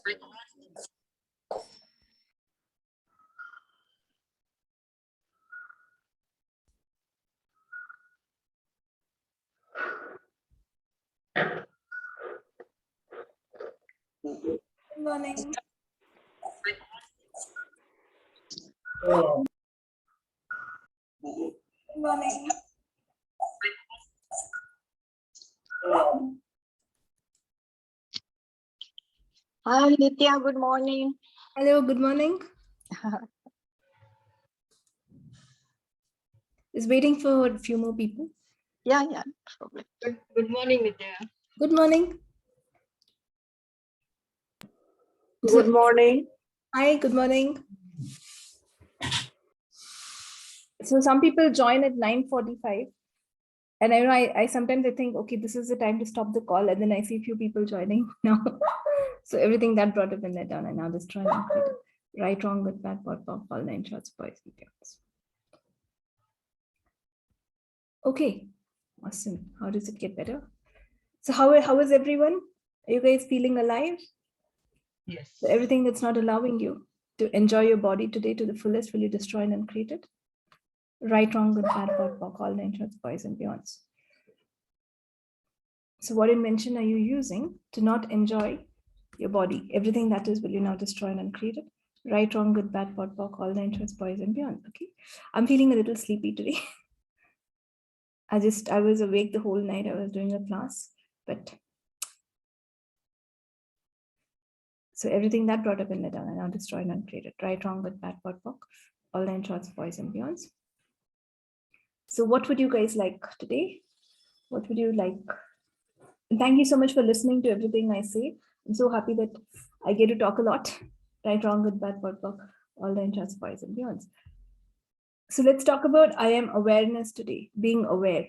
Good morning. Good morning. Hi, Nithya. Good morning. Hello, good morning. Just waiting for a few more people. Yeah, probably. Good morning, Nithya. Good morning. Good morning. Hi, good morning. So some people join at 9:45. And I know I sometimes I think, okay, this is the time to stop the call. And then I see a few people joining now. So everything that brought up in let down and now just trying to create it. Right, wrong, good, bad, pot, pop, all 9 shots, boys and girls. Okay, awesome. How does it get better? So how is everyone? Are you guys feeling alive? Yes. So everything that's not allowing you to enjoy your body today to the fullest, will you destroy and uncreate it? Right, wrong, good, bad, pot, pop, all 9 shots, boys and beyonds. So what invention are you using to not enjoy your body? Everything that is, will you now destroy and uncreate it? Right, wrong, good, bad, pot, pop, all 9 shots, boys and beyond. Okay. I'm feeling a little sleepy today. I was awake the whole night. I was doing a class, but so everything that brought up in the down and now destroy and uncreate it. Right, wrong, good, bad, pot, pop, all 9 shots, boys and beyonds. So what would you guys like today? What would you like? And thank you so much for listening to everything I say. I'm so happy that I get to talk a lot. Right, wrong, good, bad, pot, pop, all 9 shots, boys and beyonds. So let's talk about I am awareness today, being aware.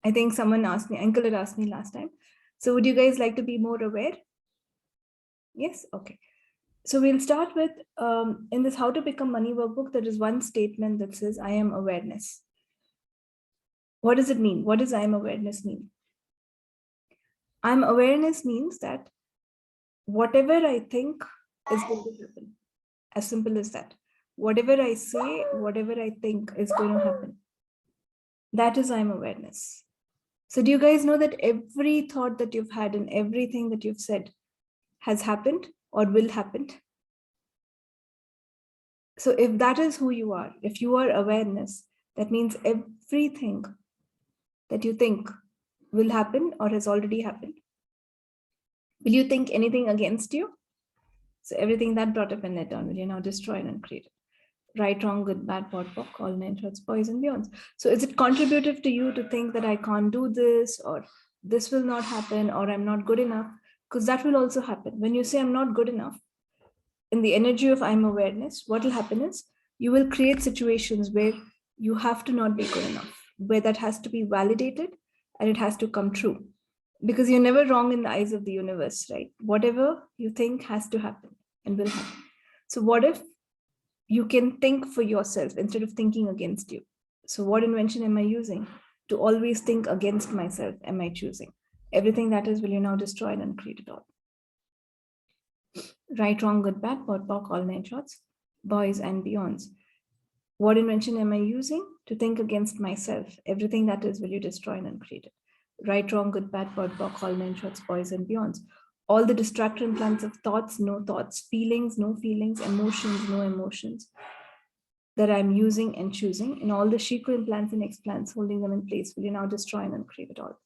I think someone asked me, Uncle had asked me last time. So would you guys like to be more aware? Yes? Okay. So we'll start with, in this How to Become Money workbook, there is one statement that says, I am awareness. What does it mean? What does I am awareness mean? I am awareness means that whatever I think is going to happen. As simple as that. Whatever I say, whatever I think is going to happen. That is I am awareness. So do you guys know that every thought that you've had and everything that you've said has happened or will happen? So if that is who you are, if you are awareness, that means everything that you think will happen or has already happened. Will you think anything against you? So everything that brought up in it down, will you now destroy and uncreate it? Right, wrong, good, bad, pot, pop, all 9 shots, boys and beyonds. So is it contributive to you to think that I can't do this or this will not happen or I'm not good enough? Because that will also happen. When you say I'm not good enough, in the energy of I'm awareness, what will happen is you will create situations where you have to not be good enough, where that has to be validated and it has to come true. Because you're never wrong in the eyes of the universe, right? Whatever you think has to happen and will happen. So what if you can think for yourself instead of thinking against you? So what invention am I using to always think against myself? Am I choosing? Everything that is, will you now destroy and uncreate it all? Right, wrong, good, bad, pot, pop, all 9 shots, boys and beyonds. What invention am I using to think against myself? Everything that is, will you destroy and uncreate it? Right, wrong, good, bad, pot, pop, all 9 shots, boys and beyonds. All the distractor implants of thoughts, no thoughts, feelings, no feelings, emotions, no emotions that I'm using and choosing, and all the Shikra implants and explants holding them in place, will you now destroy and uncreate it all?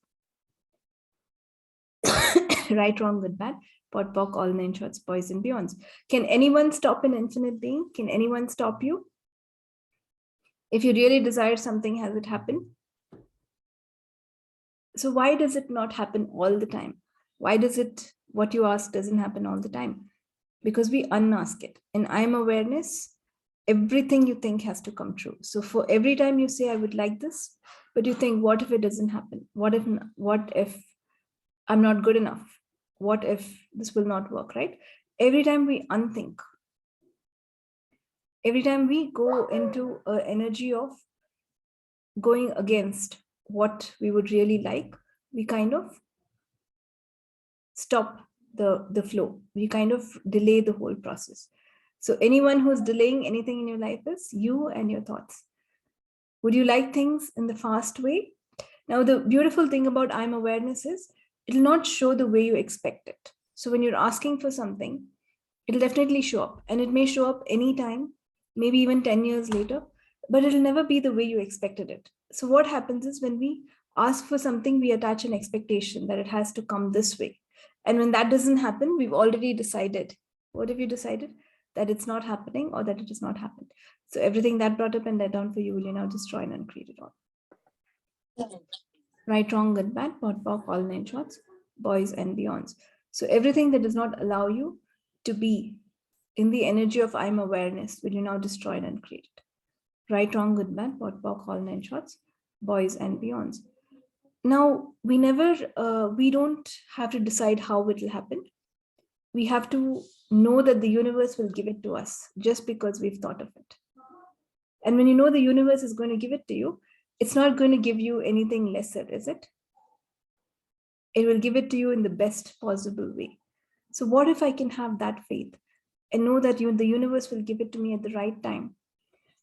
Right, wrong, good, bad, pot, pock, all 9 shots, boys and beyonds. Can anyone stop an infinite being? Can anyone stop you? If you really desire something, has it happened? So why does it not happen all the time? Why does it, what you ask doesn't happen all the time? Because we unask it. In I am awareness, everything you think has to come true. So for every time you say, I would like this, but you think, what if it doesn't happen? What if I'm not good enough? What if this will not work, right? Every time we unthink, every time we go into an energy of going against what we would really like, we kind of stop the flow. We kind of delay the whole process. So anyone who's delaying anything in your life is you and your thoughts. Would you like things in the fast way? Now, the beautiful thing about I'm awareness is it'll not show the way you expect it. So when you're asking for something, it'll definitely show up, and it may show up anytime, maybe even 10 years later, but it'll never be the way you expected it. So what happens is when we ask for something, we attach an expectation that it has to come this way. And when that doesn't happen, we've already decided. What have you decided? That it's not happening or that it has not happened. So everything that brought up and let down for you will you now destroy and uncreate it all. Right, wrong, good, bad, pot, pock, all nine shots, boys and beyonds. So everything that does not allow you to be in the energy of I'm awareness will you now destroy and create it. Right, wrong, good, bad, pot, pock, all nine shots, boys and beyonds. Now, we don't have to decide how it will happen. We have to know that the universe will give it to us just because we've thought of it. And when you know the universe is going to give it to you, it's not going to give you anything lesser, is it? It will give it to you in the best possible way. So what if I can have that faith and know that the universe will give it to me at the right time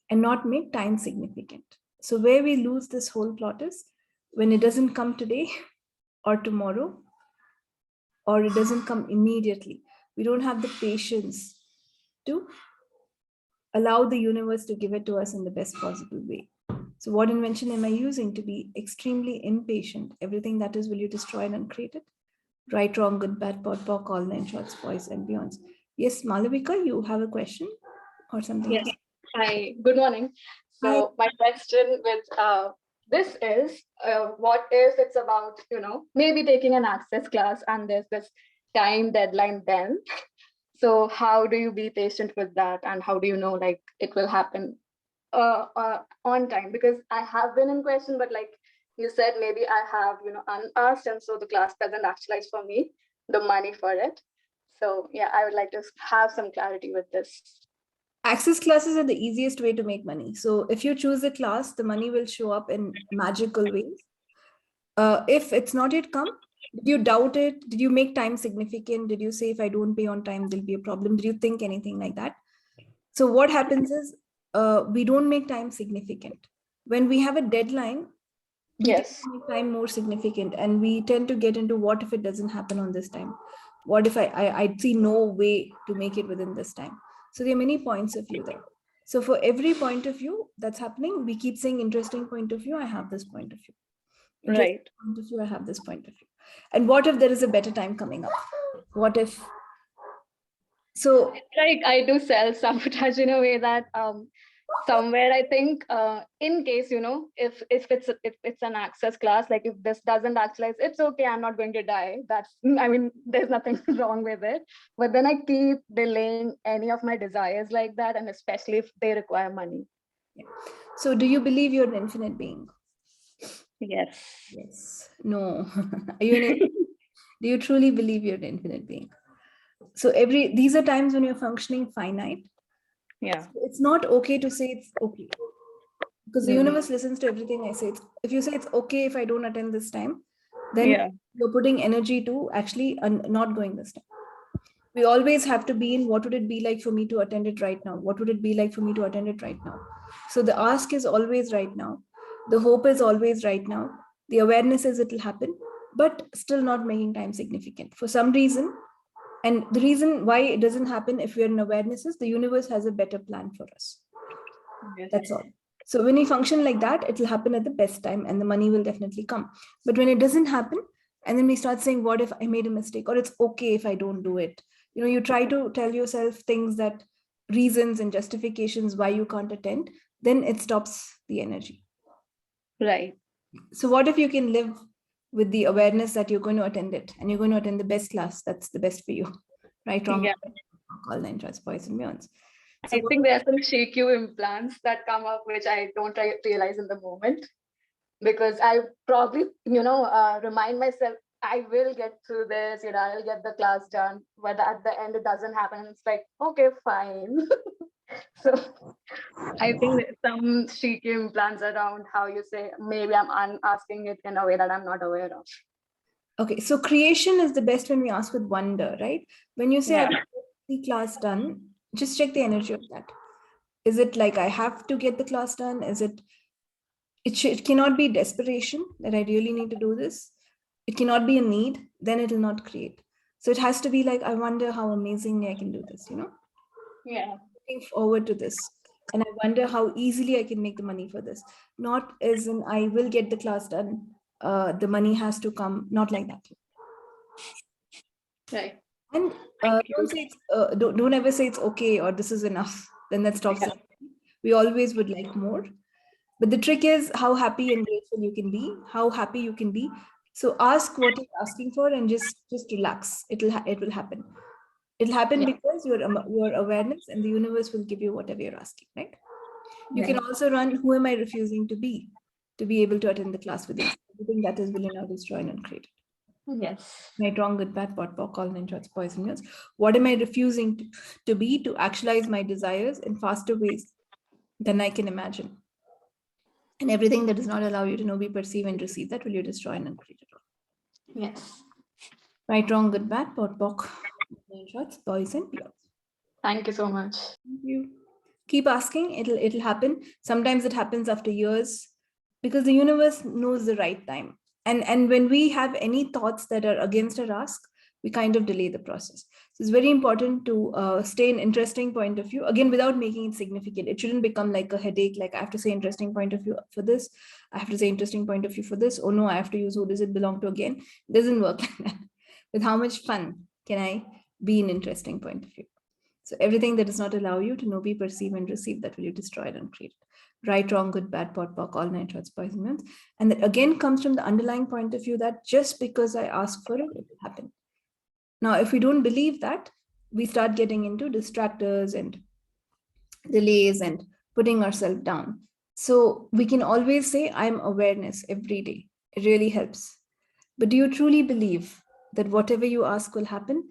and not make time significant? So where we lose this whole plot is when it doesn't come today or tomorrow, or it doesn't come immediately. We don't have the patience to allow the universe to give it to us in the best possible way. So what invention am I using to be extremely impatient? Everything that is, will you destroy and uncreate it? Right, wrong, good, bad, pot, pock, all nine shots, boys and beyonds. Yes, Malavika, you have a question or something? Yes. Hi, good morning. So Hi. my question with this is, what if it's about, maybe taking an access class and there's this time deadline then? So how do you be patient with that? And how do you know like it will happen on time? Because I have been in question, but like you said, maybe I have, unasked, and so the class doesn't actualize for me the money for it. So yeah, I would like to have some clarity with this. Access classes are the easiest way to make money. So if you choose a class, the money will show up in magical ways. If it's not yet come, did you doubt it? Did you make time significant? Did you say if I don't pay on time, there'll be a problem? Did you think anything like that? So what happens is we don't make time significant. When we have a deadline, we Yes. tend to make time more significant, and we tend to get into what if it doesn't happen on this time? What if I see no way to make it within this time? So there are many points of view there. So for every point of view that's happening, we keep saying interesting point of view, I have this point of view. Interesting Right. point of view, I have this point of view. And what if there is a better time coming up? What if? So Like I do self-sabotage in a way that somewhere I think in case, if it's an access class, like if this doesn't actualize, it's okay, I'm not going to die. There's nothing wrong with it. But then I keep delaying any of my desires like that, and especially if they require money. yeah. So do you believe you're an infinite being? Yes. Yes. No. Are you do you truly believe you're an infinite being? So these are times when you're functioning finite. Yeah. So it's not okay to say it's okay, because the universe listens to everything I say. If you say it's okay if I don't attend this time, then you're putting energy to actually not going this time. We always have to be in what would it be like for me to attend it right now? What would it be like for me to attend it right now? So the ask is always right now. The hope is always right now. The awareness is it will happen, but still not making time significant for some reason. And the reason why it doesn't happen if we're in awareness is the universe has a better plan for us. Yes. That's all. So when we function like that, it will happen at the best time and the money will definitely come. But when it doesn't happen, and then we start saying, what if I made a mistake? Or it's okay if I don't do it. You try to tell yourself things that reasons and justifications why you can't attend, then it stops the energy. Right. So what if you can live with the awareness that you're going to attend it and you're going to attend the best class that's the best for you? Right, wrong, all nine shots, boys and beyonds. So I think there are some ShakeU implants that come up, which I don't realize in the moment, because I probably, remind myself, I will get through this, I'll get the class done, but at the end, it doesn't happen. It's like, okay, fine. So I think there's some ShakeU implants around how you say, maybe I'm asking it in a way that I'm not aware of. Okay, so creation is the best when we ask with wonder, right? When you say, I Yeah. will get the class done, just check the energy of that. Is it like I have to get the class done? Is it, it cannot be desperation that I really need to do this. It cannot be a need, then it will not create. So it has to be like, I wonder how amazingly I can do this, you know? Yeah. Looking forward to this. And I wonder how easily I can make the money for this. Not as in, I will get the class done. The money has to come, not like that. Right. And Thank you. don't say it's, don't ever say it's okay or this is enough. Then that stops Yeah. it. We always would like more. But the trick is how happy and grateful you can be, how happy you can be. So ask what you're asking for and just relax. It will happen. It'll happen Yeah. because your awareness and the universe will give you whatever you're asking, right? You Right. can also run, who am I refusing to be able to attend the class with you? Everything that is will now destroy and uncreate. Yes. Right, wrong, good, bad, pot, pock, all nine shorts, boys and girls. What am I refusing to be to actualize my desires in faster ways than I can imagine? And everything that does not allow you to know, be, perceive, and receive, that will you destroy and uncreate it all. Yes. Right, wrong, good, bad, pot, pock, nine shorts, boys and girls. Thank you so much. Thank you. Keep asking, it'll happen. Sometimes it happens after years because the universe knows the right time. And when we have any thoughts that are against our ask, we kind of delay the process. So it's very important to stay in interesting point of view, again, without making it significant. It shouldn't become like a headache, like I have to say interesting point of view for this. I have to say interesting point of view for this. Oh no, I have to use who does it belong to again. It doesn't work like that. With how much fun can I be in interesting point of view? So everything that does not allow you to know, be, perceive, and receive, that will you destroy and uncreate. Right, wrong, good, bad, pot, pock, all nine shorts, boys and girls. And that again comes from the underlying point of view that just because I ask for it, it will happen. Now, if we don't believe that, we start getting into distractors and delays and putting ourselves down. So we can always say, I'm awareness every day. It really helps. But do you truly believe that whatever you ask will happen?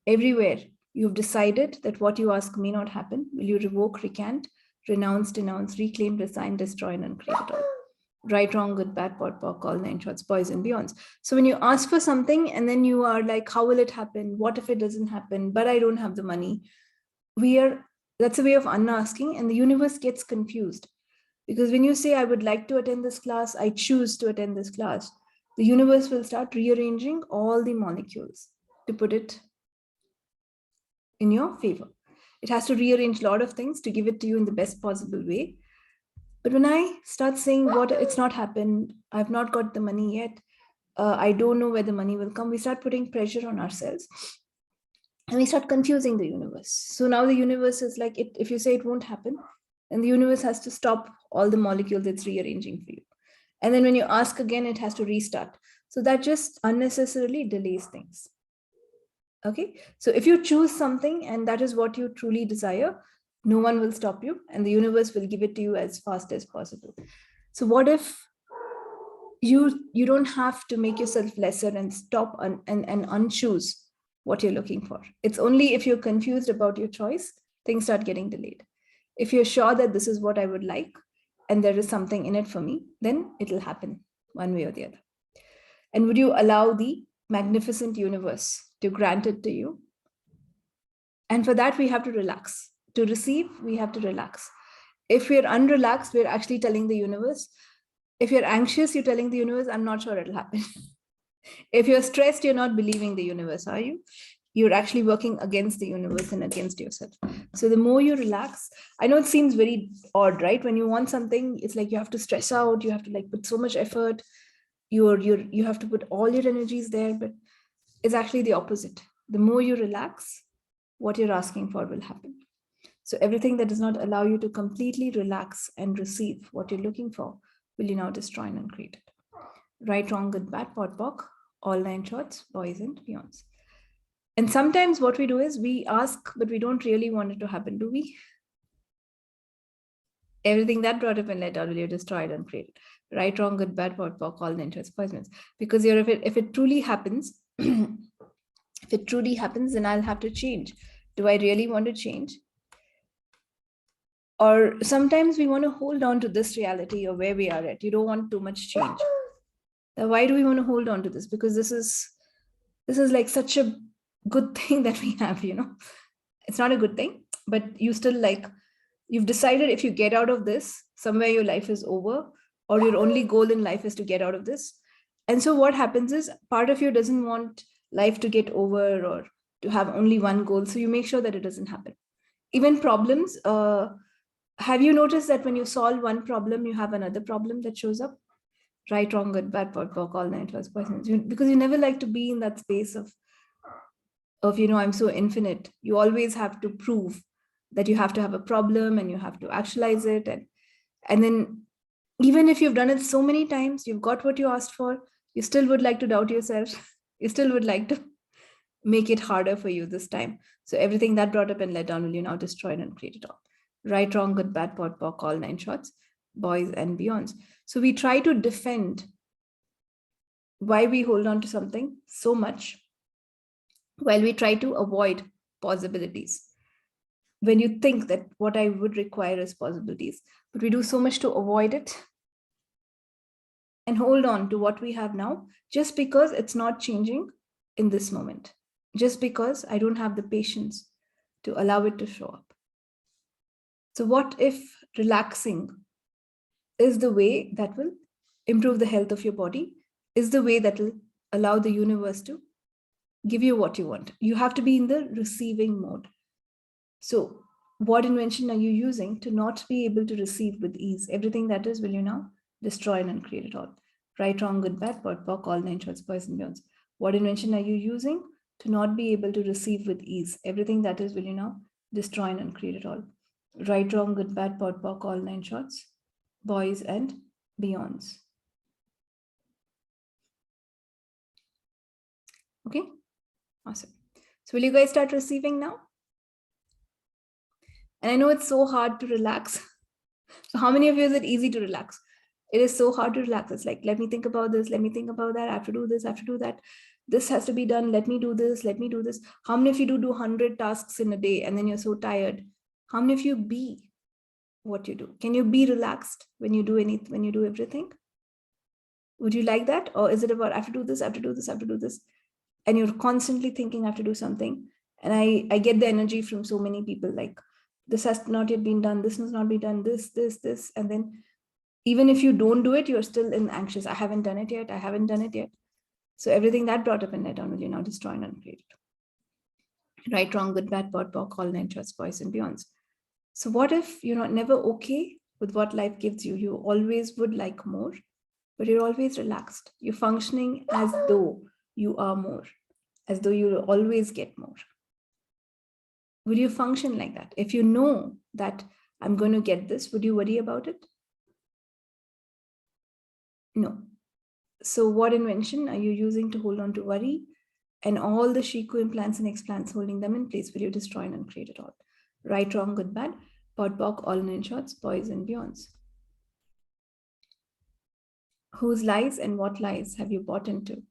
Everywhere you've decided that what you ask may not happen, will you revoke, recant, renounce, denounce, reclaim, resign, destroy, and uncreate it all? Right, wrong, good, bad, pot, pock, all nine shorts, boys and beyonds. So when you ask for something and then you are like, how will it happen? What if it doesn't happen? But I don't have the money. That's a way of unasking, and the universe gets confused. Because when you say, I would like to attend this class, I choose to attend this class, the universe will start rearranging all the molecules to put it in your favor. It has to rearrange a lot of things to give it to you in the best possible way. But when I start saying, what, it's not happened, I've not got the money yet, I don't know where the money will come, we start putting pressure on ourselves. And we start confusing the universe. So now the universe is like, if you say it won't happen, then the universe has to stop all the molecules it's rearranging for you. And then when you ask again, it has to restart. So that just unnecessarily delays things. Okay, so if you choose something and that is what you truly desire, no one will stop you and the universe will give it to you as fast as possible. So what if you don't have to make yourself lesser and stop and unchoose what you're looking for? It's only if you're confused about your choice, things start getting delayed. If you're sure that this is what I would like and there is something in it for me, then it'll happen one way or the other. And would you allow the magnificent universe to grant it to you? And for that, we have to relax. To receive, we have to relax. If we're unrelaxed, we're actually telling the universe. If you're anxious, you're telling the universe, I'm not sure it'll happen. If you're stressed, you're not believing the universe, are you? You're actually working against the universe and against yourself. So the more you relax, I know it seems very odd, right? When you want something, it's like you have to stress out, you have to like put so much effort, you have to put all your energies there, but it's actually the opposite. The more you relax, what you're asking for will happen. So everything that does not allow you to completely relax and receive what you're looking for will you now destroy and uncreate it. Right, wrong, good, bad, pot, pock, all nine shorts, boys and beyonds. And sometimes what we do is we ask, but we don't really want it to happen, do we? Everything that brought up in letter will you destroy and create it. Right, wrong, good, bad, pot, pock, all nine shorts, boys and beyonds. Because if it truly happens, if it truly happens, then I'll have to change. Do I really want to change? Or sometimes we want to hold on to this reality of where we are at. You don't want too much change. That why do we want to hold on to this? Because this is like such a good thing that we have, It's not a good thing, but you still like, you've decided if you get out of this, somewhere your life is over, or your only goal in life is to get out of this. And so what happens is part of you doesn't want life to get over or to have only one goal. So you make sure that it doesn't happen. Even problems, have you noticed that when you solve one problem, you have another problem that shows up? Right, wrong, good, bad, POD, POC, all nine plus poisons. Because you never like to be in that space of I'm so infinite. You always have to prove that you have to have a problem and you have to actualize it. And then even if you've done it so many times, you've got what you asked for, you still would like to doubt yourself. You still would like to make it harder for you this time. So everything that brought up and let down will you now destroy and create it all. Right, wrong, good, bad, POD, POC, all nine shots, boys and beyonds. So we try to defend why we hold on to something so much while we try to avoid possibilities. When you think that what I would require is possibilities, but we do so much to avoid it and hold on to what we have now just because it's not changing in this moment, just because I don't have the patience to allow it to show up. So what if relaxing is the way that will improve the health of your body, is the way that will allow the universe to give you what you want? You have to be in the receiving mode. So what invention are you using to not be able to receive with ease? Everything that is, will you now destroy and uncreate it all? Right, wrong, good, bad, POD, POC, all nine shots, boys and beyonds. What invention are you using to not be able to receive with ease? Everything that is, will you now destroy and uncreate it all? Right, wrong, good, bad, POD, POC, all nine shots, boys and beyonds. Okay, awesome. So will you guys start receiving now? And I know it's so hard to relax. So how many of you is it easy to relax? It is so hard to relax. It's like, let me think about this. Let me think about that. I have to do this. I have to do that. This has to be done. Let me do this. Let me do this. How many of you do 100 tasks in a day and then you're so tired? How many of you be what you do? Can you be relaxed when you do anything, when you do everything? Would you like that? Or is it about, I have to do this, I have to do this, I have to do this? And you're constantly thinking I have to do something. And I get the energy from so many people, like, this has not yet been done, this must not be done, this. And then even if you don't do it, you're still anxious. I haven't done it yet. I haven't done it yet. So everything that brought up and let down will you now destroy and uncreate it. Right, wrong, good, bad, POD, POC, all nine shots, boys and beyonds. So what if you're not never okay with what life gives you? You always would like more, but you're always relaxed. You're functioning as though you are more, as though you will always get more. Will you function like that? If you know that I'm going to get this, would you worry about it? No. So what invention are you using to hold on to worry? And all the Shiku implants and explants holding them in place, will you destroy and uncreate it all? Right, wrong, good, bad, POD, POC, all nine shots, boys and beyonds. Whose lies and what lies have you bought into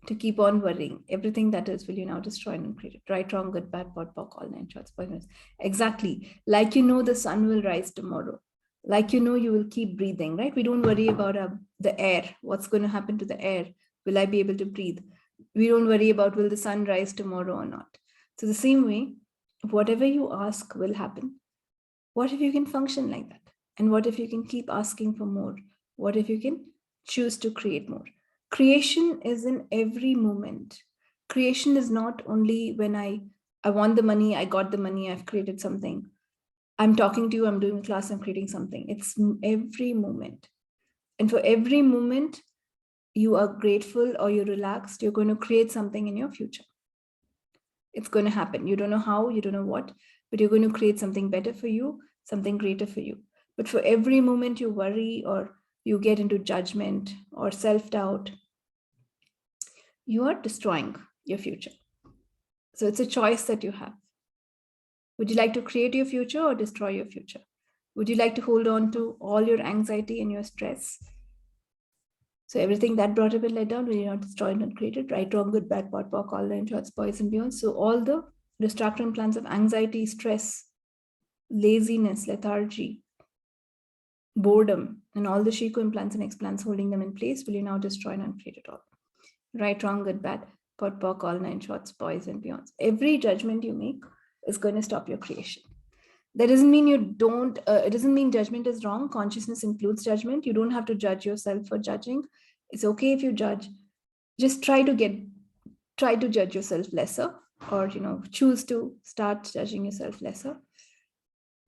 to keep on worrying? Everything that is, will you now destroy and uncreate it? Right, wrong, good, bad, POD, POC, all nine shots, boys and beyonds. Exactly. Like the sun will rise tomorrow. Like you will keep breathing, right? We don't worry about the air. What's going to happen to the air? Will I be able to breathe? We don't worry about will the sun rise tomorrow or not. So the same way, whatever you ask will happen. What if you can function like that? And what if you can keep asking for more? What if you can choose to create more? Creation is in every moment. Creation is not only when I want the money, I got the money, I've created something. I'm talking to you, I'm doing a class, I'm creating something. It's every moment. And for every moment you are grateful or you're relaxed, you're going to create something in your future. It's going to happen. You don't know how, you don't know what, but you're going to create something better for you, something greater for you. But for every moment you worry or you get into judgment or self-doubt, you are destroying your future. So it's a choice that you have. Would you like to create your future or destroy your future? Would you like to hold on to all your anxiety and your stress? So everything that brought up and let down, will you not destroy and create it? Right, wrong, good, bad, POD, POC, all nine shots, boys and beyond. So all the distracting plans of anxiety, stress, laziness, lethargy, boredom, and all the Shiko implants and explants holding them in place, will you now destroy and uncreate it all? Right, wrong, good, bad, pot, pock, all 9 shorts, boys and beyonds. Every judgment you make is going to stop your creation. That doesn't mean you don't, it doesn't mean judgment is wrong. Consciousness includes judgment. You don't have to judge yourself for judging. It's okay if you judge. Just try to judge yourself lesser, or choose to start judging yourself lesser.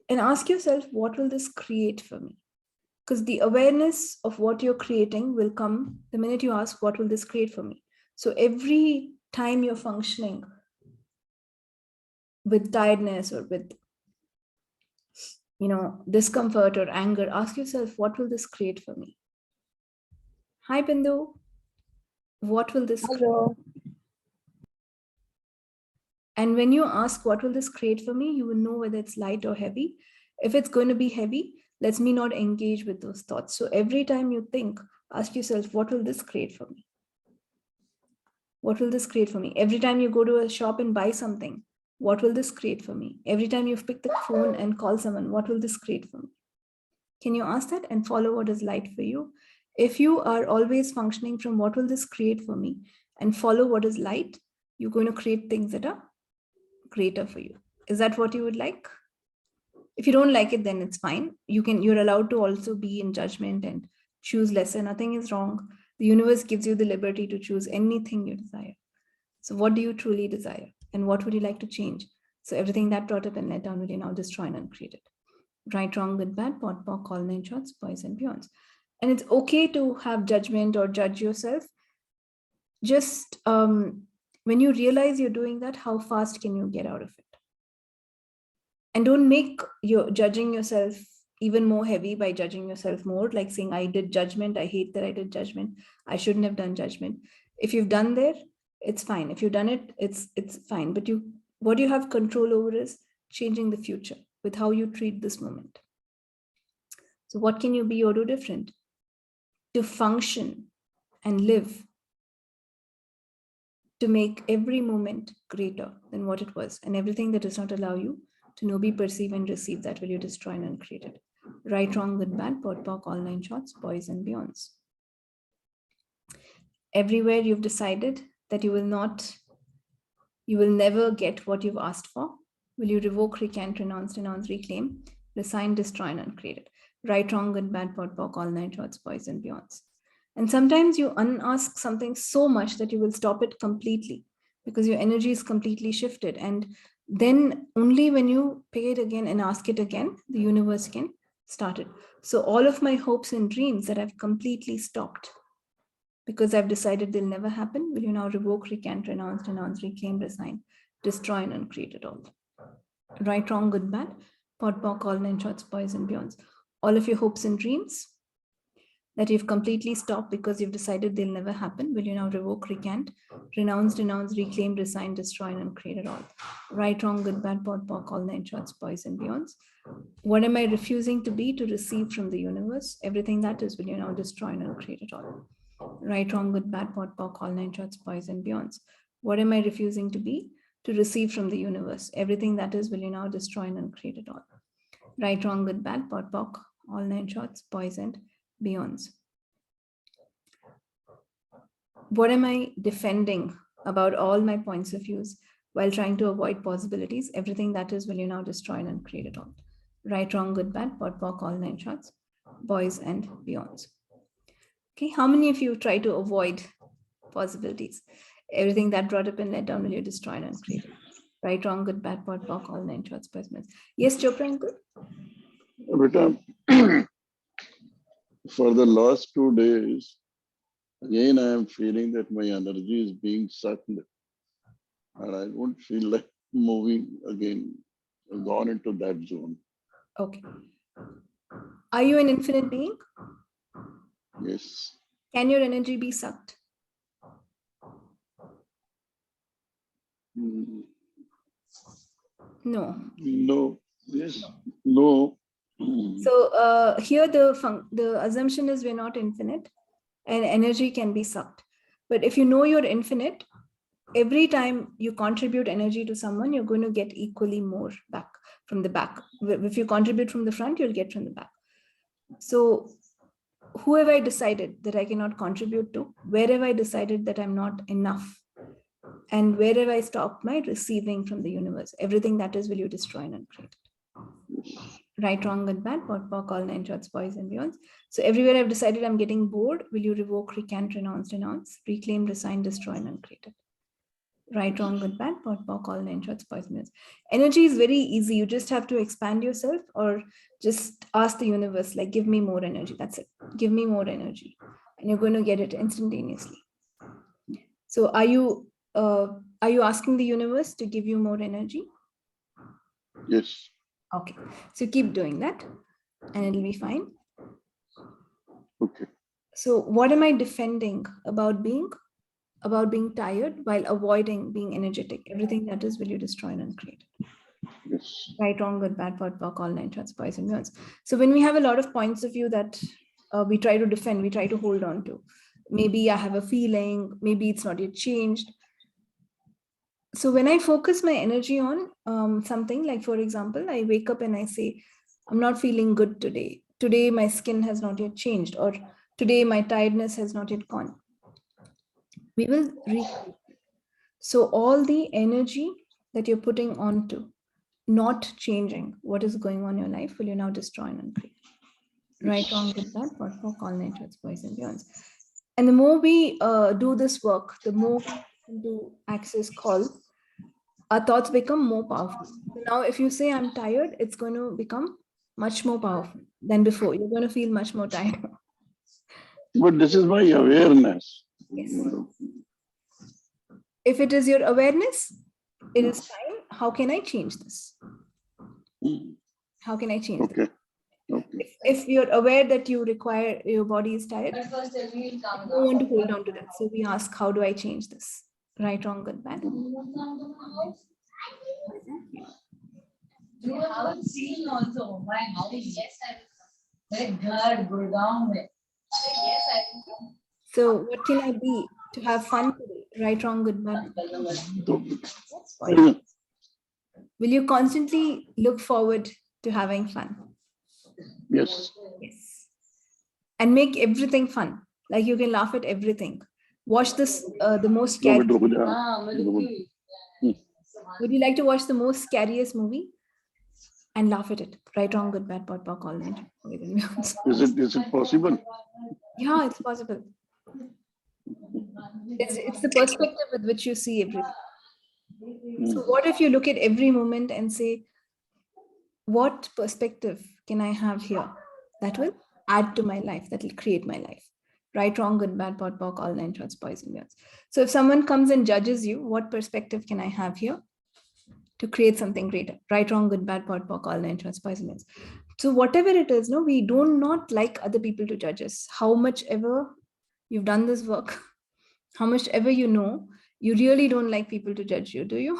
And ask yourself, what will this create for me? Because the awareness of what you're creating will come the minute you ask, what will this create for me? So every time you're functioning with tiredness or with discomfort or anger, ask yourself, what will this create for me? Hi, Bindu. What will this create? And when you ask, what will this create for me, you will know whether it's light or heavy. If it's going to be heavy, let me not engage with those thoughts. So every time you think, ask yourself, what will this create for me? What will this create for me? Every time you go to a shop and buy something, what will this create for me? Every time you pick the phone and call someone, what will this create for me? Can you ask that and follow what is light for you? If you are always functioning from what will this create for me and follow what is light, you're going to create things that are greater for you. Is that what you would like? If you don't like it, then it's fine. You're allowed to also be in judgment and choose lesser. Nothing is wrong. The universe gives you the liberty to choose anything you desire. So what do you truly desire? And what would you like to change? So everything that brought up and let down, will you now destroy and uncreate it? Right, wrong, good, bad, pot, pock, all 9 shots, boys and beyonds. And it's okay to have judgment or judge yourself. Just when you realize you're doing that, how fast can you get out of it? And don't make your judging yourself even more heavy by judging yourself more, like saying, I did judgment, I hate that I did judgment, I shouldn't have done judgment. If you've done there, it's fine. If you've done it, it's fine. But what you have control over is changing the future with how you treat this moment. So what can you be or do different to function and live, to make every moment greater than what it was, and everything that does not allow you to know, be, perceive, and receive, that will you destroy and uncreate it. Right, wrong, good, bad, pot, pock, all 9 shots, boys and beyonds. Everywhere you've decided that you will never get what you've asked for, will you revoke, recant, renounce, reclaim, resign, destroy, and uncreate it. Right, wrong, good, bad, pot, pock, all 9 shots, boys and beyonds. And sometimes you unask something so much that you will stop it completely because your energy is completely shifted. And then only when you pay it again and ask it again, the universe can start it. So all of my hopes and dreams that I've completely stopped because I've decided they'll never happen, will you now revoke, recant, renounce, reclaim, resign, destroy, and uncreate it all. Right, wrong, good, bad, pot, pock, all 9 shots, boys and beyonds. All of your hopes and dreams that you've completely stopped because you've decided they'll never happen, will you now revoke, recant, renounce, reclaim, resign, destroy, and uncreate it all. Right, wrong, good, bad, pot, pock, all 9 shots, boys and beyonds. What am I refusing to be to receive from the universe? Everything that is, will you now destroy and uncreate it all. Right, wrong, good, bad, pot, pock, all 9 shots, boys and beyonds. What am I refusing to be to receive from the universe? Everything that is, will you now destroy and uncreate it all. Right, wrong, good, bad, pot, pock, all 9 shots, boys and beyonds. What am I defending about all my points of views while trying to avoid possibilities? Everything that is, will you now destroy and uncreate it all. Right, wrong, good, bad, pot, pock, all 9 shots, boys and beyonds. Okay, how many of you try to avoid possibilities? Everything that brought up and let down, will you destroy and uncreate it? Right, wrong, good, bad, pot, pock, all 9 shots, boys and beyonds. Yes, Chopra, uncle? Beta, for the last 2 days, again, I am feeling that my energy is being sucked and I don't feel like moving again. I've gone into that zone. Okay. Are you an infinite being? Yes. Can your energy be sucked? Mm, No. no. Yes. No. So here the assumption is we're not infinite and energy can be sucked. But if you know you're infinite, every time you contribute energy to someone, you're going to get equally more back from the back. If you contribute from the front, you'll get from the back. So who have I decided that I cannot contribute to? Where have I decided that I'm not enough? And where have I stopped my receiving from the universe? Everything that is, will you destroy and uncreate it? Right, wrong, good, bad, pot, pock, all nine shorts, boys and beyonds. So everywhere I've decided I'm getting bored, will you revoke, recant, renounce, reclaim, resign, destroy, and uncreate it? Right, wrong, good, bad, pot, pock, all nine shorts, boys and beyonds. Energy is very easy. You just have to expand yourself or just ask the universe, like, give me more energy. That's it. Give me more energy. And you're going to get it instantaneously. So are you asking the universe to give you more energy? Yes. Okay. So keep doing that and it'll be fine. Okay. So what am I defending about being tired while avoiding being energetic? Everything that is, will you destroy and uncreate? Yes. Right, wrong, good, bad, pot, pock, all nine shorts, boys and beyonds. So when we have a lot of points of view that we try to defend, we try to hold on to. Maybe I have a feeling, maybe it's not yet changed. So when I focus my energy on something, like for example, I wake up and I say, I'm not feeling good today. Today my skin has not yet changed, or today my tiredness has not yet gone. We will recreate. So all the energy that you're putting onto not changing what is going on in your life, will you now destroy and uncreate? Right, wrong, good, bad, pot, pock, all nine shorts, boys and beyonds. And the more we do this work, the more we do access call, our thoughts become more powerful. So now if you say I'm tired, it's going to become much more powerful than before. You're going to feel much more tired. But this is my awareness. Yes. If it is your awareness, it is fine. How can I change this? How can I change this? Okay. Okay. If you're aware that you require, your body is tired, you don't want to hold on to that. So we ask, how do I change this? Right, wrong, good, bad. You haven't seen also my house. Yes, I will. God, Gurgaon. Yes, I will. So what can I be to have fun today? Right, wrong, good, bad. Will you constantly look forward to having fun? Yes. Yes. And make everything fun. Like you can laugh at everything. Watch this, the most scary. Would you like to watch the most scariest movie and laugh at it? Right, wrong, good, bad, pot, pock, all night. Is it possible? Yeah, it's possible. It's the perspective with which you see everything. So what if you look at every moment and say, what perspective can I have here that will add to my life, that will create my life? Right, wrong, good, bad, pot, pock, all nine shorts, boys and beyonds. So if someone comes and judges you, what perspective can I have here to create something greater? Right, wrong, good, bad, pot, pock, all nine shorts, boys and beyonds. So whatever it is, no, we do not like other people to judge us. How much ever you've done this work, how much ever you know, you really don't like people to judge you, do you?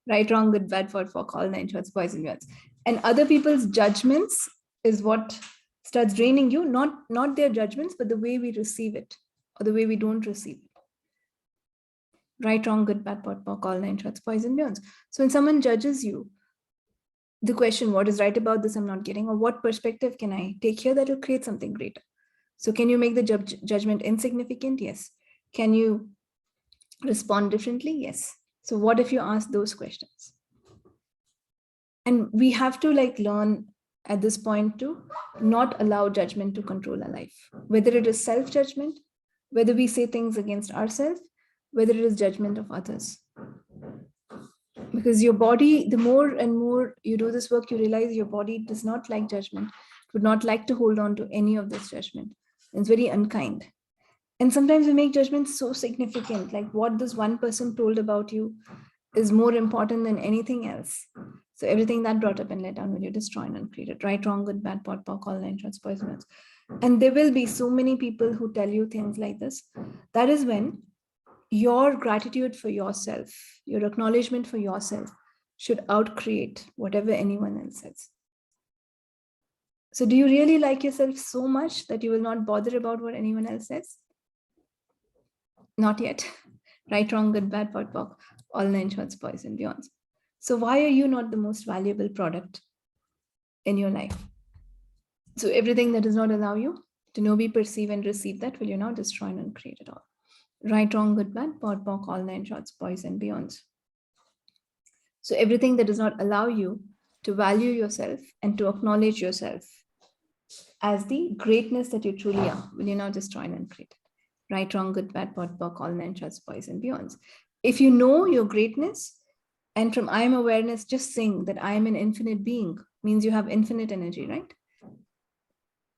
Right, wrong, good, bad, for all nine shorts, boys and beyonds. And other people's judgments is what starts draining you, not their judgments, but the way we receive it or the way we don't receive it. Right, wrong, good, bad, pot, pock, all nine shorts, boys and beyonds. So when someone judges you, the question, what is right about this I'm not getting, or what perspective can I take here that will create something greater? So can you make the judgment insignificant? Yes. Can you respond differently? Yes. So what if you ask those questions? And we have to learn at this point to not allow judgment to control our life, whether it is self-judgment, whether we say things against ourselves, whether it is judgment of others. Because your body, the more and more you do this work, you realize your body does not like judgment, would not like to hold on to any of this judgment. It's very unkind. And sometimes we make judgments so significant, like what this one person told about you is more important than anything else. So everything that brought up and let down, will you destroy and uncreate it? Right, wrong, good, bad, pot, pock, all nine shorts, boys and girls. And there will be so many people who tell you things like this. That is when your gratitude for yourself, your acknowledgement for yourself should outcreate whatever anyone else says. So do you really like yourself so much that you will not bother about what anyone else says? Not yet. Right, wrong, good, bad, pot, pock, all nine shorts, boys and beyonds. So why are you not the most valuable product in your life? So everything that does not allow you to know, be, perceive, and receive that, will you now destroy and uncreate it all? Right, wrong, good, bad, POD, POC, all 9 shorts, boys and beyonds. So everything that does not allow you to value yourself and to acknowledge yourself as the greatness that you truly are, will you now destroy and uncreate it? Right, wrong, good, bad, POD, POC, all 9 shorts, boys and beyonds. If you know your greatness, and from I am awareness, just saying that I am an infinite being means you have infinite energy, right?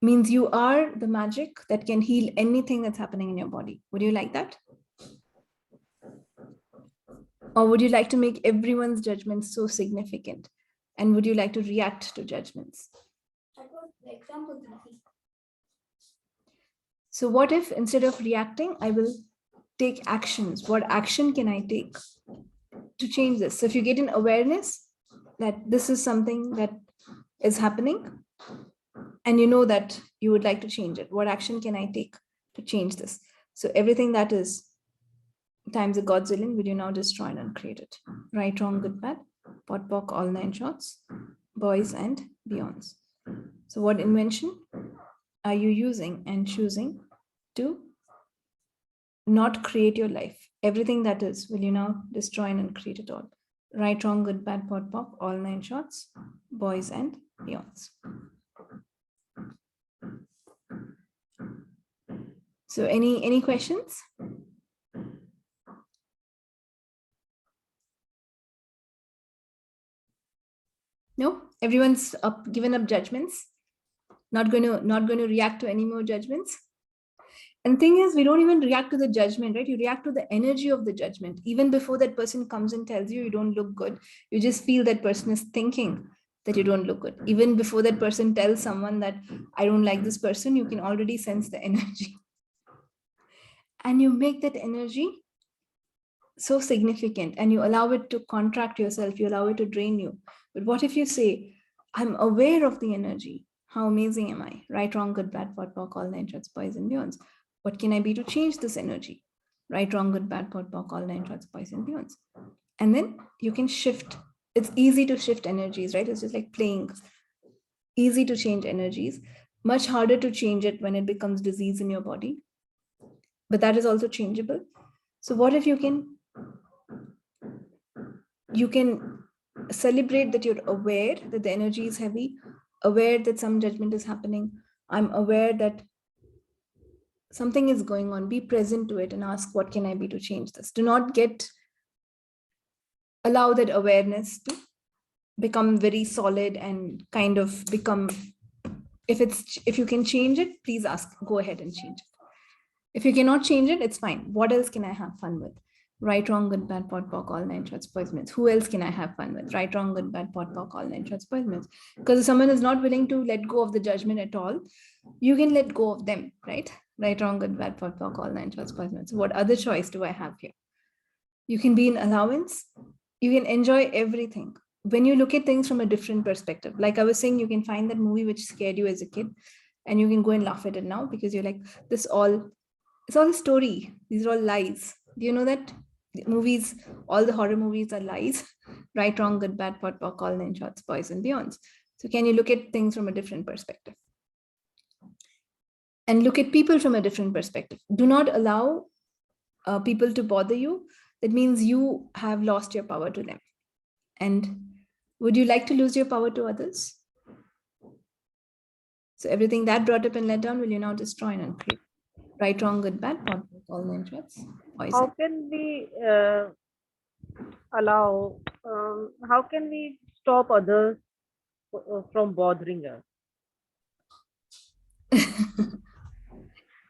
Means you are the magic that can heal anything that's happening in your body. Would you like that? Or would you like to make everyone's judgments so significant? And would you like to react to judgments? So what if instead of reacting, I will take actions? What action can I take to change this? So if you get an awareness that this is something that is happening, and you know that you would like to change it, what action can I take to change this? So everything that is times a godzillion, will you now destroy and uncreate it? Right, wrong, good, bad, POD, POC, all 9 shorts, boys and beyonds. So what invention are you using and choosing to not create your life? Everything that is, will you now destroy and uncreate it all? Right, wrong, good, bad, POD, POC, all 9 shorts, boys and beyonds. So any questions? No, everyone's given up judgments. Not going to react to any more judgments. And the thing is, we don't even react to the judgment, right? You react to the energy of the judgment. Even before that person comes and tells you you don't look good, you just feel that person is thinking that you don't look good. Even before that person tells someone that I don't like this person, you can already sense the energy. And you make that energy so significant and you allow it to contract yourself, you allow it to drain you. But what if you say, I'm aware of the energy. How amazing am I? Right, wrong, good, bad, POD, POC, all 9 shorts, boys and beyonds. What can I be to change this energy? Right, wrong, good, bad, POD, POC, all 9 shorts, boys and beyonds. And then you can shift. It's easy to shift energies, right? It's just like playing. Easy to change energies. Much harder to change it when it becomes disease in your body. But that is also changeable. So what if you can celebrate that you're aware that the energy is heavy, aware that some judgment is happening. I'm aware that something is going on. Be present to it and ask, what can I be to change this? Do not allow that awareness to become very solid and kind of become, if you can change it, please ask, go ahead and change it. If you cannot change it, it's fine. What else can I have fun with? Right, wrong, good, bad, POD, POC, all 9 shorts, boys, minutes. Who else can I have fun with? Right, wrong, good, bad, POD, POC, all 9 shorts, boys, minutes. Because if someone is not willing to let go of the judgment at all, you can let go of them, right? Right, wrong, good, bad, POD, POC, all 9 shorts, boys, minutes. What other choice do I have here? You can be in allowance. You can enjoy everything. When you look at things from a different perspective, like I was saying, you can find that movie which scared you as a kid and you can go and laugh at it now because you're like, it's all a story. These are all lies. Do you know that movies, all the horror movies are lies? Right, wrong, good, bad, POD, POC, all 9 shorts, boys and beyonds. So can you look at things from a different perspective? And look at people from a different perspective. Do not allow people to bother you. That means you have lost your power to them. And would you like to lose your power to others? So everything that brought up and let down, will you now destroy and uncreate? Right, wrong, good, bad, POD, POC, all 9 shorts, boys. How can we how can we stop others from bothering us?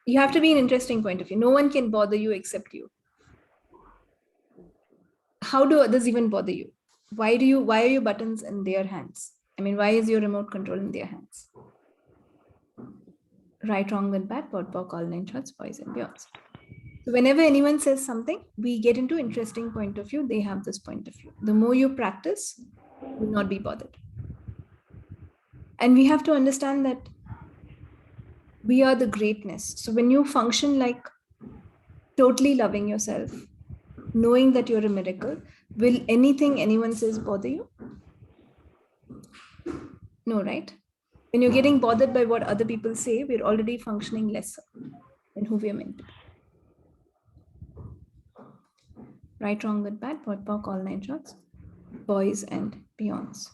You have to be an interesting point of view. No one can bother you except you. How do others even bother you? Why are your buttons in their hands? I mean, why is your remote control in their hands? Right, wrong, good, bad, POD, POC, all 9 shorts, boys and beyonds. So whenever anyone says something, we get into interesting point of view. They have this point of view. The more you practice, you will not be bothered. And we have to understand that we are the greatness. So when you function like totally loving yourself, knowing that you're a miracle, will anything anyone says bother you? No, right? When you're getting bothered by what other people say, we're already functioning lesser than who we are meant to be. Right, wrong, good, bad, POD, POC, all 9 shots, boys and beyonds.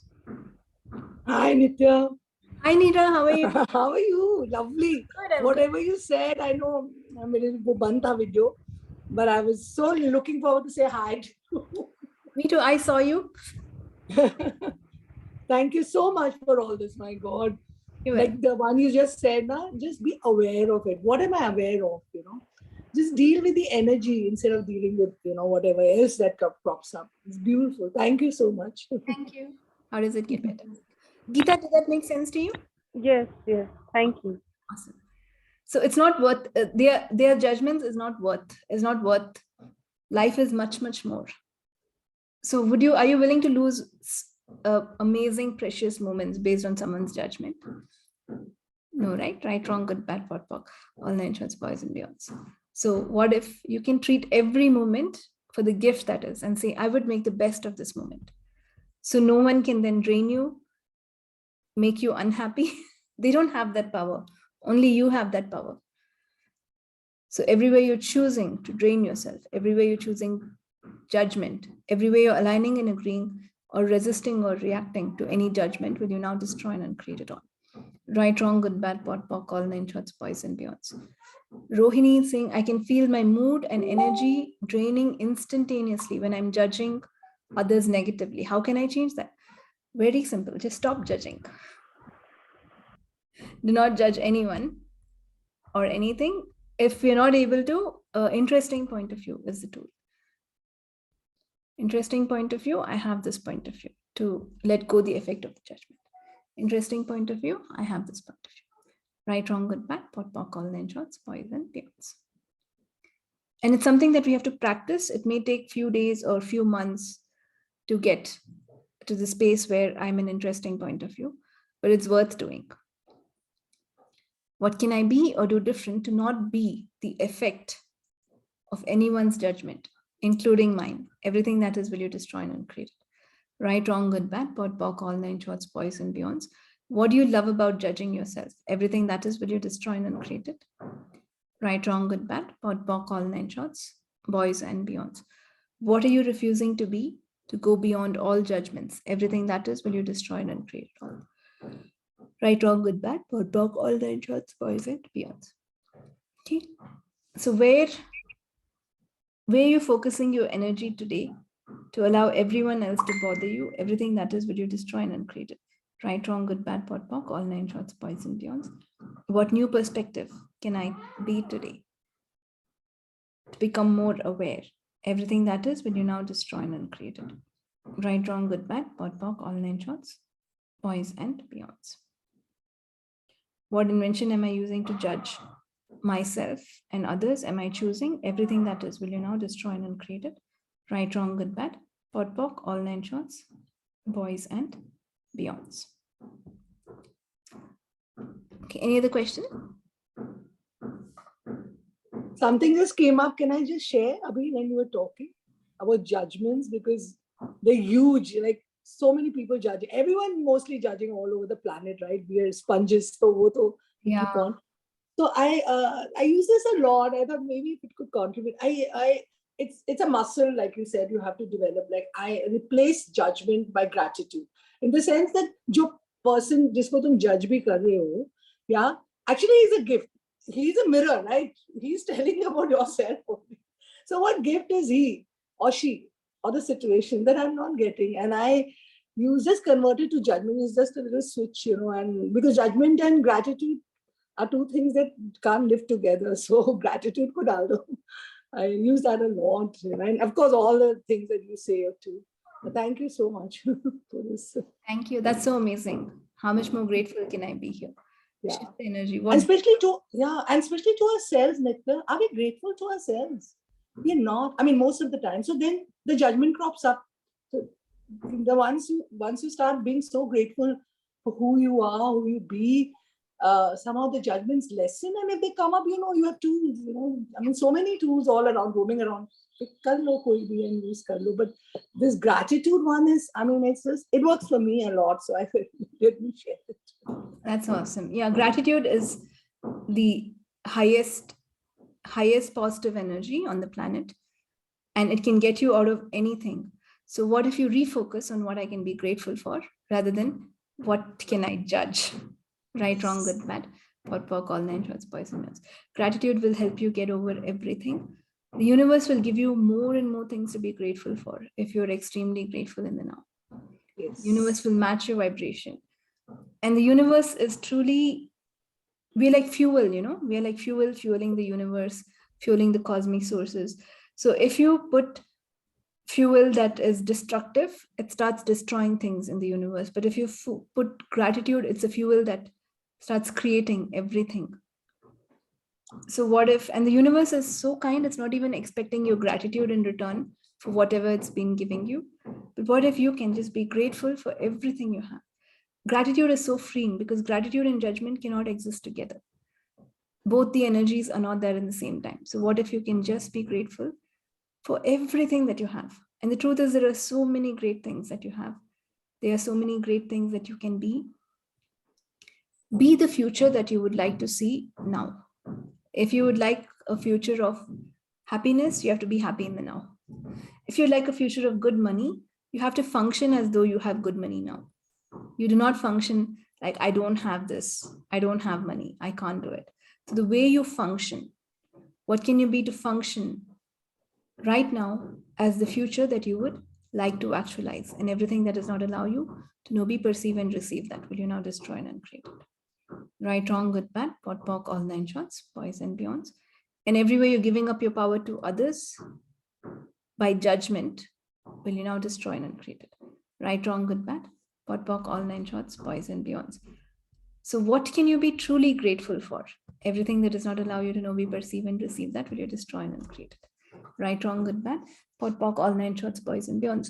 Hi, Nithya. Hi, Neera, how are you? How are you? Lovely. Good, I'm Whatever you said, I know I'm a little banta video, but I was so looking forward to say hi to you. Me too, I saw you. Thank you so much for all this, my God. You're Like the one you just said, na, just be aware of it. What am I aware of, Just deal with the energy instead of dealing with, whatever else that crops up. It's beautiful. Thank you so much. Thank you. How does it get better? Geeta, did that make sense to you? Yes, yes. Thank you. Awesome. So it's not worth, their judgments is not worth. Life is much, much more. So are you willing to lose amazing, precious moments based on someone's judgment? No, right? Right, wrong, good, bad, POD, POC, all 9 shots, boys and beyonds. So what if you can treat every moment for the gift that is and say, I would make the best of this moment. So no one can then drain you, make you unhappy. They don't have that power. Only you have that power. So everywhere you're choosing to drain yourself, everywhere you're choosing judgment, everywhere you're aligning and agreeing or resisting or reacting to any judgment, will you now destroy and uncreate it all? Right, wrong, good, bad, POD, POC, all 9 shots, boys and beyonds. Rohini is saying, I can feel my mood and energy draining instantaneously when I'm judging others negatively. How can I change that? Very simple. Just stop judging. Do not judge anyone or anything. If you're not able to, interesting point of view is the tool. Interesting point of view, I have this point of view to let go the effect of the judgment. Interesting point of view, I have this point of view. Right, wrong, good, bad, POD, POC, all 9 shots, boys and beyonds. And it's something that we have to practice. It may take few days or few months to get to the space where I'm an interesting point of view, but it's worth doing. What can I be or do different to not be the effect of anyone's judgment, including mine? Everything that is, will you destroy and uncreate? Right, wrong, good, bad, POD, POC, all 9 shots, boys and beyonds. What do you love about judging yourself? Everything that is, will you destroy and uncreate it? Right, wrong, good, bad, POD, POC, all 9 shots, boys and beyonds. What are you refusing to be to go beyond all judgments? Everything that is, will you destroy and uncreate it all? Right, wrong, good, bad, POD, POC, all 9 shots, boys and beyonds. Okay. So where are you focusing your energy today to allow everyone else to bother you? Everything that is, will you destroy and uncreate it? Right, wrong, good, bad, POD, POC, all 9 shots, boys and beyonds. What new perspective can I be today to become more aware? Everything that is, will you now destroy and uncreate it? Right, wrong, good, bad, POD, POC, all 9 shots, boys and beyonds. What invention am I using to judge myself and others? Am I choosing? Everything that is, will you now destroy and uncreate it? Right, wrong, good, bad, POD, POC, all 9 shots, boys and beyonds. Okay, any other question? Something just came up. Can I just share, Abhi, when you were talking about judgments? Because they're huge. Like so many people judge. Everyone mostly judging all over the planet, right? We are sponges. So we keep on. So I use this a lot. I thought maybe if it could contribute. It's a muscle, like you said, you have to develop. Like I replace judgment by gratitude, in the sense that jo person jisko tum judge bhi kar rahe ho, yeah, actually he's a gift. He's a mirror, right? He's telling you about yourself only. So what gift is he or she or the situation that I'm not getting? And you just convert it to judgment. It's just a little switch, and because judgment and gratitude are two things that can't live together. So gratitude ko dal do. I use that a lot, and of course all the things that you say too. But thank you so much for this. Thank you. That's so amazing. How much more grateful can I be here? Yeah. Shift the energy. And especially to ourselves, Nithya. Are we grateful to ourselves? We're not. I mean, most of the time. So then the judgment crops up. So once you start being so grateful for who you are, who you be, somehow the judgments lessen, and if they come up, you have tools, I mean, so many tools all around, roaming around. Kar lo koi bhi and use kar lo. But this gratitude one is, I mean, it works for me a lot. So I let me share it. That's awesome. Yeah, gratitude is the highest positive energy on the planet, and it can get you out of anything. So what if you refocus on what I can be grateful for rather than what can I judge? Right, wrong, good, bad, pot, pock, all nine shorts, boys and girls. Gratitude will help you get over everything. The universe will give you more and more things to be grateful for if you're extremely grateful in the now. Yes. The universe will match your vibration. And the universe is truly, we're like fuel, we're like fuel, fueling the universe, fueling the cosmic sources. So if you put fuel that is destructive, it starts destroying things in the universe. But if you put gratitude, it's a fuel that starts creating everything. So what if, and the universe is so kind, it's not even expecting your gratitude in return for whatever it's been giving you. But what if you can just be grateful for everything you have? Gratitude is so freeing because gratitude and judgment cannot exist together. Both the energies are not there in the same time. So what if you can just be grateful for everything that you have? And the truth is, there are so many great things that you have. There are so many great things that you can be. Be the future that you would like to see now. If you would like a future of happiness, you have to be happy in the now. If you'd like a future of good money, you have to function as though you have good money now. You do not function like, I don't have this, I don't have money, I can't do it. So the way you function, what can you be to function right now as the future that you would like to actualize, and everything that does not allow you to know, be, perceive, and receive that will you now destroy and uncreate it. Right, wrong, good, bad, pot, pock, all nine shorts, boys and beyonds. And everywhere you're giving up your power to others by judgment, will you now destroy and uncreate it. Right, wrong, good, bad, pot, pock, all nine shorts, boys and beyonds. So what can you be truly grateful for? Everything that does not allow you to know, be, perceive, and receive that will you destroy and uncreate it. Right, wrong, good, bad, pot, pock, all nine shorts, boys and beyonds.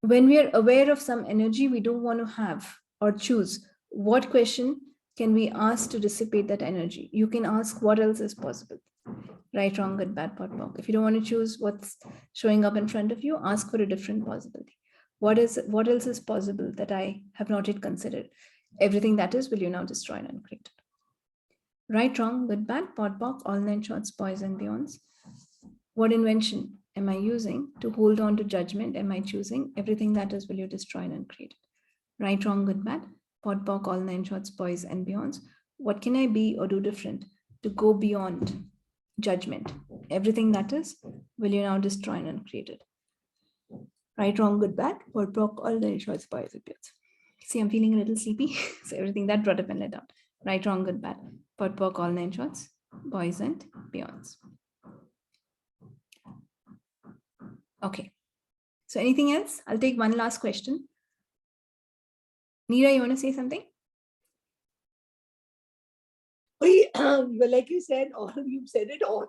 When we are aware of some energy we don't want to have or choose, what question can we ask to dissipate that energy? You can ask, what else is possible? Right, wrong, good, bad, pot, pock. If you don't want to choose what's showing up in front of you, ask for a different possibility. What else is possible that I have not yet considered? Everything that is, will you now destroy and uncreate it. Right, wrong, good, bad, pot, pock, all nine shorts, boys and beyonds. What invention am I using to hold on to judgment? Am I choosing? Everything that is, will you destroy and uncreate it. Right, wrong, good, bad, pot, pock, all nine shorts, boys and beyonds. What can I be or do different to go beyond judgment? Everything that is, will you now destroy and uncreate it. Right, wrong, good, bad, pot, pock, all nine shorts, boys and beyonds. See, I'm feeling a little sleepy. So everything that brought up and let down. Right, wrong, good, bad, pot, pock, all nine shorts, boys and beyonds. Okay. So anything else? I'll take one last question. Neera, you want to say something? Well, like you said, you've said it all.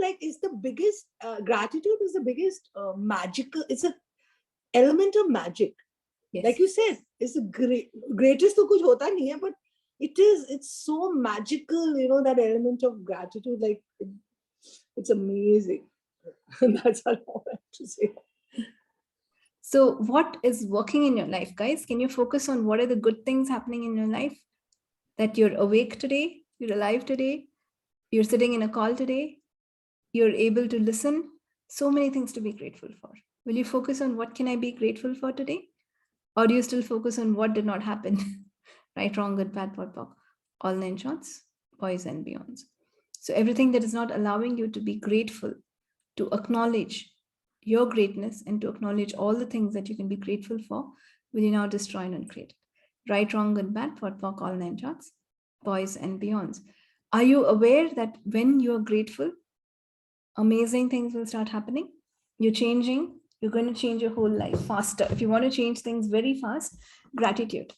Like it's the biggest, gratitude is the biggest magical, it's an element of magic. Yes. Like you said, it's the greatest to kuch hota nahi hai, but it's so magical, that element of gratitude, like it's amazing. That's all I have to say. So what is working in your life, guys? Can you focus on what are the good things happening in your life? That you're awake today, you're alive today, you're sitting in a call today, you're able to listen. So many things to be grateful for. Will you focus on what can I be grateful for today? Or do you still focus on what did not happen? Right, wrong, good, bad, pot, pock, all nine shorts, boys and beyonds. So everything that is not allowing you to be grateful, to acknowledge your greatness and to acknowledge all the things that you can be grateful for, will you now destroy and uncreate it. Right, wrong, good, bad, pot, pock, all nine shorts, boys and beyonds. Are you aware that when you're grateful, amazing things will start happening? You're changing, you're going to change your whole life faster. If you want to change things very fast, gratitude.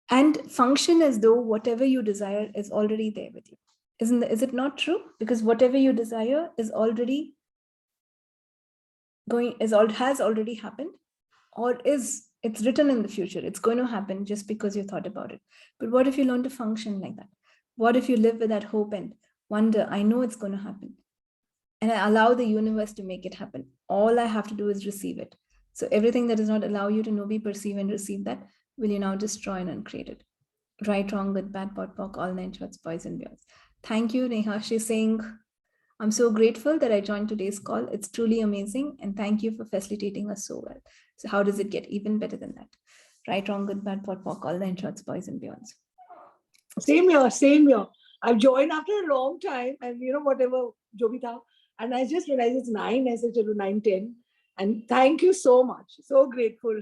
And function as though whatever you desire is already there with you. Is it not true? Because whatever you desire is already has already happened or is It's written in the future. It's going to happen just because you thought about it. But what if you learn to function like that? What if you live with that hope and wonder, I know it's going to happen. And I allow the universe to make it happen. All I have to do is receive it. So everything that does not allow you to know, be, perceive, and receive that, will you now destroy and uncreate it? Right, wrong, good, bad, pot, pock, all nine shorts, boys and beyonds. Thank you, Neha. She's saying, I'm so grateful that I joined today's call. It's truly amazing. And thank you for facilitating us so well. So how does it get even better than that? Right, wrong, good, bad, pot, pock, all nine shorts, boys and beyonds. Same here, same here. I've joined after a long time, and whatever, jo bhi tha. And I just realized it's 9. I said, chalo, 9:10. And thank you so much. So grateful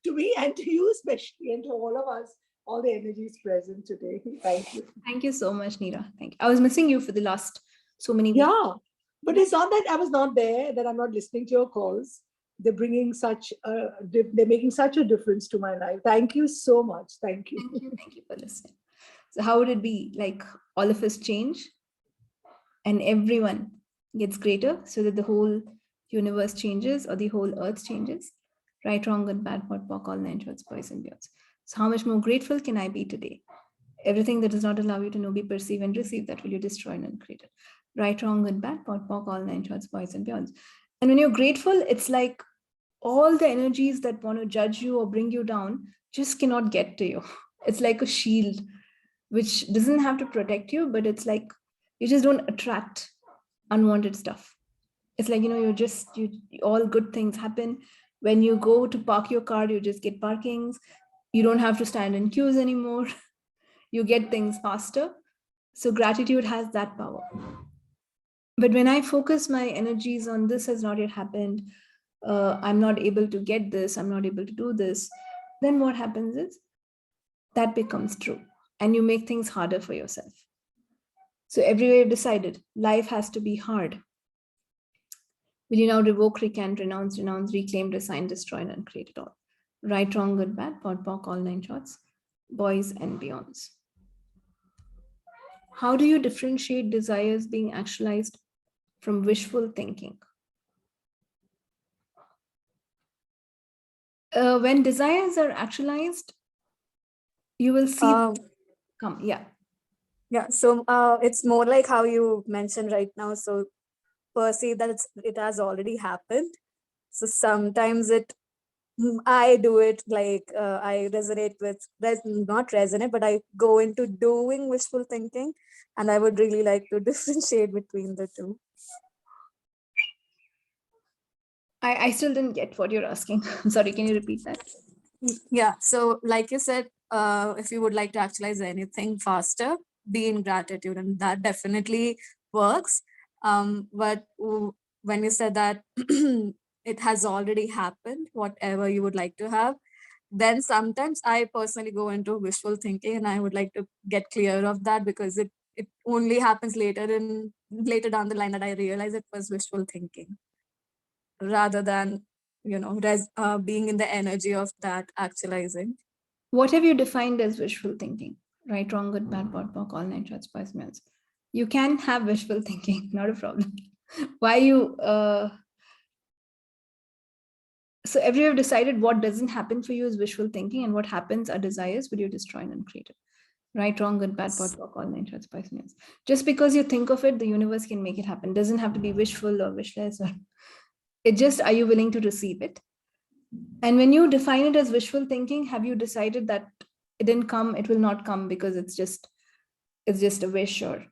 to me and to you especially, and to all of us, all the energies present today. Thank you. Thank you so much, Neera. Thank you. I was missing you for the last so many weeks. Yeah, but it's not that I was not there, that I'm not listening to your calls. They're bringing they're making such a difference to my life. Thank you so much. Thank you. Thank you for listening. So how would it be? Like all of us change and everyone gets greater so that the whole universe changes or the whole earth changes? Right, wrong, good, bad, pot, pock, all nine shorts, boys and beyonds. So how much more grateful can I be today? Everything that does not allow you to know, be, perceive, and receive, that will you destroy and uncreate it. Right, wrong, good, bad, pot, pock, all nine shorts, boys and beyonds. And when you're grateful, it's like all the energies that want to judge you or bring you down just cannot get to you. It's like a shield, which doesn't have to protect you, but it's like you just don't attract unwanted stuff. It's like, all good things happen. When you go to park your car, you just get parkings. You don't have to stand in queues anymore. You get things faster. So gratitude has that power. But when I focus my energies on this has not yet happened, I'm not able to get this, I'm not able to do this, then what happens is that becomes true and you make things harder for yourself. So everywhere you've decided life has to be hard. Will you now revoke, recant, renounce, reclaim, resign, destroy, and uncreate it all? Right, wrong, good, bad, pot, pock, all nine shorts, boys and beyonds. How do you differentiate desires being actualized from wishful thinking? When desires are actualized, you will see come. Yeah, so it's more like how you mentioned right now. So perceive that it has already happened. So sometimes I do it like I resonate with, not resonate, but I go into doing wishful thinking, and I would really like to differentiate between the two. I still didn't get what you're asking. I'm sorry, can you repeat that? Yeah, so like you said, if you would like to actualize anything faster, be in gratitude, and that definitely works. But when you said that it has already happened, whatever you would like to have, then sometimes I personally go into wishful thinking, and I would like to get clear of that, because it only happens later down the line that I realize it was wishful thinking, rather than being in the energy of that actualizing. What have you defined as wishful thinking? Right, wrong, good, bad, pot, pock, all nine shorts, boys, beyonds. You can have wishful thinking, not a problem. Why you so every you've decided what doesn't happen for you is wishful thinking, and what happens are desires, will you destroy and uncreate it? Right, wrong, good, bad, pot, pock, all nine shorts, boys, beyonds. Just because you think of it, the universe can make it happen. Doesn't have to be wishful or wishless, or it just, are you willing to receive it? And when you define it as wishful thinking, have you decided that it didn't come, it will not come because it's just a wish? Or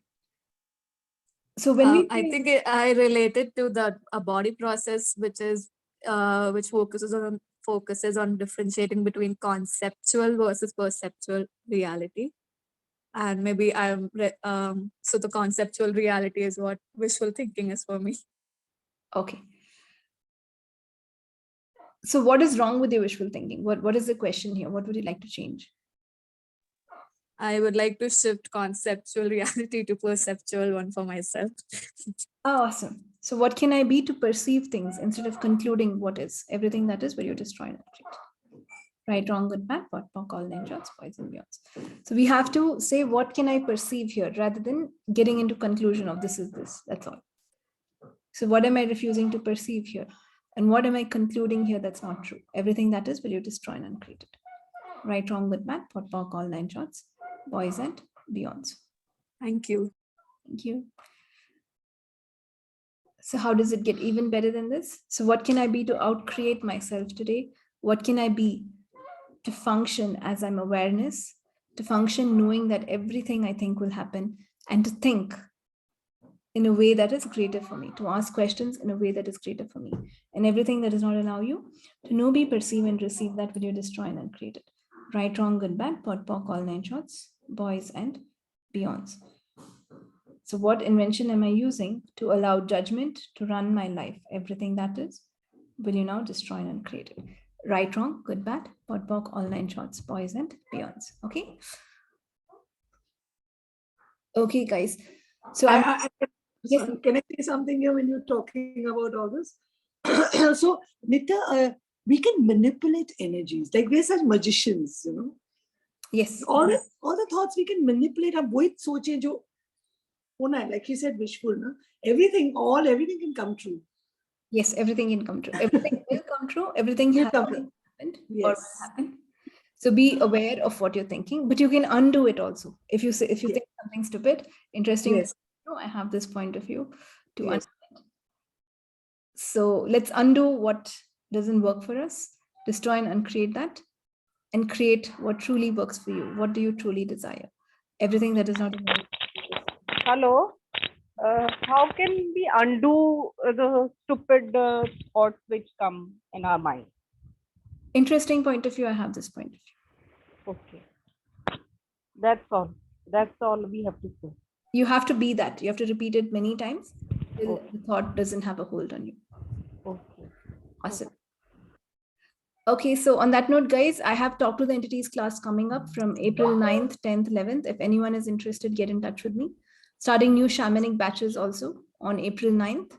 so when I think I related to a body process, which focuses on differentiating between conceptual versus perceptual reality. And maybe so the conceptual reality is what wishful thinking is for me. Okay. So what is wrong with your wishful thinking? What is the question here? What would you like to change? I would like to shift conceptual reality to perceptual one for myself. Oh, awesome. So what can I be to perceive things instead of concluding what is? Everything that is, will you destroy and uncreate? Right, wrong, good, bad, pot, pock, all nine shorts, boys and beyonds. So we have to say, what can I perceive here, rather than getting into conclusion of this is this. That's all. So what am I refusing to perceive here? And what am I concluding here that's not true? Everything that is, will you destroy and uncreate it? Right, wrong, good, bad, pot, pork, all 9 shots, boys and beyonds. Thank you. Thank you. So how does it get even better than this? So what can I be to outcreate myself today? What can I be to function as I'm awareness, to function knowing that everything I think will happen, and to think in a way that is greater for me, to ask questions in a way that is greater for me, and everything that does not allow you to know, be, perceive, and receive, that will you destroy and uncreate it. Right, wrong, good, bad, pot, pork, all 9 shots, boys and beyonds. So what invention am I using to allow judgment to run my life? Everything that is, will you now destroy and uncreate it? Right, wrong, good, bad, pot, pork, all 9 shots, boys and beyonds. Okay. Okay, guys. So Yes. Can I say something here when you're talking about all this? So, Nithya, we can manipulate energies. Like we're such magicians, you know. yes, All the thoughts we can manipulate. अब वही सोचे जो होना है. Like you said, wishful, na? Everything can come true. yes, everything can come true. Everything will come true. Everything Will has come happened or Yes. will happen. So be aware of what you're thinking, but you can undo it also. If you say, if you think something stupid, interesting, Yes. I have this point of view to Yes. understand. So let's undo what doesn't work for us, destroy and uncreate that, and create what truly works for you. What do you truly desire? Everything that is not in your- Hello. How can we undo the stupid thoughts which come in our mind? Interesting point of view. I have this point of view. Okay. That's all. That's all we have to say. You have to be that. You have to repeat it many times till Okay. the thought doesn't have a hold on you. Okay. Awesome. Okay, so on that note, guys, I have Talk to the Entities class coming up from April 9th, 10th, 11th. If anyone is interested, get in touch with me. Starting new shamanic batches also on April 9th.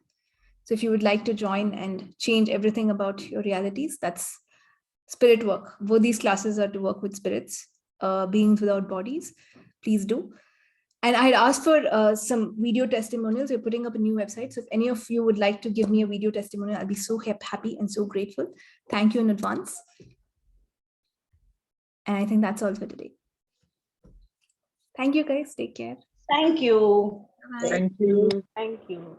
So if you would like to join and change everything about your realities, that's spirit work. Both these classes are to work with spirits, beings without bodies. Please do. And I had asked for some video testimonials. We're putting up a new website. So if any of you would like to give me a video testimonial, I'll be so happy and so grateful. Thank you in advance. And I think that's all for today. Thank you, guys. Take care. Thank you. Bye. Thank you. Thank you.